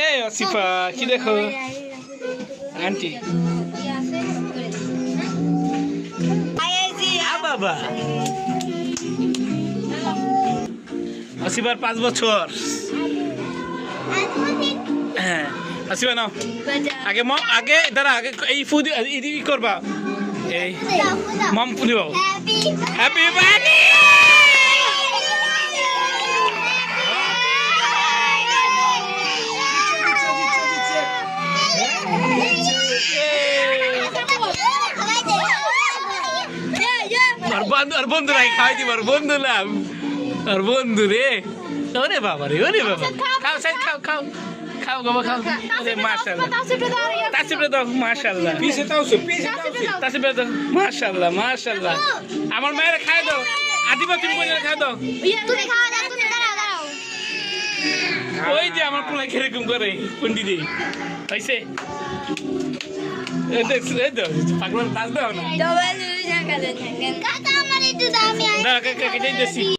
এ আসিফা কি দেখো আন্টি বাবা আসিফার 5 বছর হ্যাঁ আসিফা নাও আগে আগে দাঁড়া আগে এই ফুড ই করবা এই মম ফুড হ্যাপি বার্থডে আর বন্ধু নাই খাওয়াই দিব আর বন্ধু না আর বন্ধু রে ওরে বাবা খাও সাইড খাও খাও খাও বাবা খাও আরে মাশাআল্লাহ তাসিফে দাও মাশাআল্লাহ পিছে তাসিফে দাও মাশাআল্লাহ আমার মায়ের খাই দাও আদিবা তুমি বলে খাই দাও তুমি খাওয়া দাও তুমি দাঁড়াও ওই যে আমার পোলা কিরকম করে কুন্ডি দি হইছে এই দাও পাগল দাস দাও না কাকা আমার একটু দাও আমি দাও কাকা কেটে দিছি